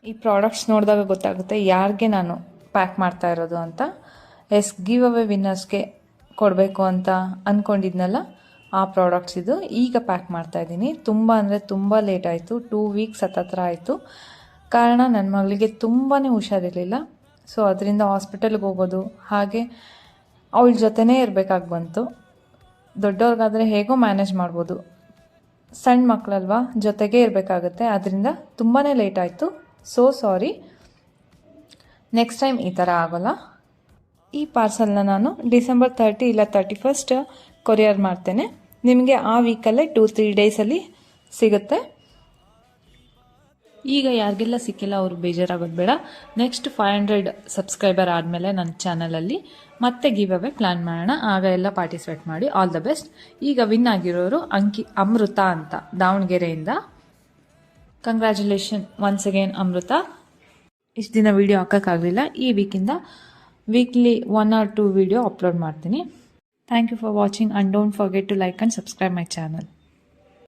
ಈ ಪ್ರಾಡಕ್ಟ್ಸ್ ನೋಡಿದಾಗ ಗೊತ್ತಾಗುತ್ತೆ ಯಾರಿಗೆ ನಾನು ಪ್ಯಾಕ್ ಮಾಡ್ತಾ ಇರೋದು ಅಂತ. ಗಿವ್ ಅವೇ ವಿನ್ನರ್ಸ್ಗೆ ಕೊಡಬೇಕು ಅಂತ ಅಂದ್ಕೊಂಡಿದ್ನಲ್ಲ, ಆ ಪ್ರಾಡಕ್ಟ್ಸ್ ಇದು. ಈಗ ಪ್ಯಾಕ್ ಮಾಡ್ತಾ ಇದ್ದೀನಿ. ತುಂಬ ಅಂದರೆ ತುಂಬ ಲೇಟ್ ಆಯಿತು, 2 ವೀಕ್ಸ್ ಹತ್ತತ್ರ ಆಯಿತು. ಕಾರಣ ನನ್ನ ಮಗಳಿಗೆ ತುಂಬಾ ಹುಷಾರಿರಲಿಲ್ಲ. ಸೊ ಅದರಿಂದ ಹಾಸ್ಪಿಟಲ್ಗೆ ಹೋಗೋದು, ಹಾಗೆ ಅವಳ ಜೊತೆನೇ ಇರಬೇಕಾಗಿ ಬಂತು. ದೊಡ್ಡವ್ರಿಗಾದರೆ ಹೇಗೋ ಮ್ಯಾನೇಜ್ ಮಾಡ್ಬೋದು, ಸಣ್ಣ ಮಕ್ಕಳಲ್ವಾ, ಜೊತೆಗೇ ಇರಬೇಕಾಗುತ್ತೆ. ಅದರಿಂದ ತುಂಬಾ ಲೇಟ್ ಆಯಿತು. So sorry. ನೆಕ್ಸ್ಟ್ ಟೈಮ್ ಈ ಥರ ಆಗೋಲ್ಲ. ಈ ಪಾರ್ಸಲ್ನ ನಾನು ಡಿಸೆಂಬರ್ 30 ಇಲ್ಲ 31 ಕೊರಿಯರ್ ಮಾಡ್ತೇನೆ. ನಿಮಗೆ ಆ ವೀಕಲ್ಲೇ 2-3 ಡೇಸಲ್ಲಿ ಸಿಗುತ್ತೆ. ಈಗ ಯಾರಿಗೆಲ್ಲ ಸಿಕ್ಕಿಲ್ಲ ಅವರು ಬೇಜಾರಾಗೋದು ಬೇಡ. ನೆಕ್ಸ್ಟ್ 500 ಸಬ್ಸ್ಕ್ರೈಬರ್ ಆದಮೇಲೆ ನನ್ನ ಚಾನಲಲ್ಲಿ ಮತ್ತೆ ಗಿವ್ ಅವೇ ಪ್ಲ್ಯಾನ್ ಮಾಡೋಣ. ಆಗ ಎಲ್ಲ ಪಾರ್ಟಿಸಿಪೇಟ್ ಮಾಡಿ. All the best. ಈಗ ವಿನ್ ಆಗಿರೋರು ಅಮೃತ ಅಂತ, ದಾವಣಗೆರೆಯಿಂದ. Congratulation once again Amrita. ಇಷ್ಟು ದಿನ ವೀಡಿಯೋ ಹಾಕೋಕ್ಕಾಗಲಿಲ್ಲ. ಈ ವೀಕಿಂದ ವೀಕ್ಲಿ 1 or 2 ವೀಡಿಯೋ ಅಪ್ಲೋಡ್ ಮಾಡ್ತೀನಿ. Thank you for watching, and don't forget to like and subscribe my channel.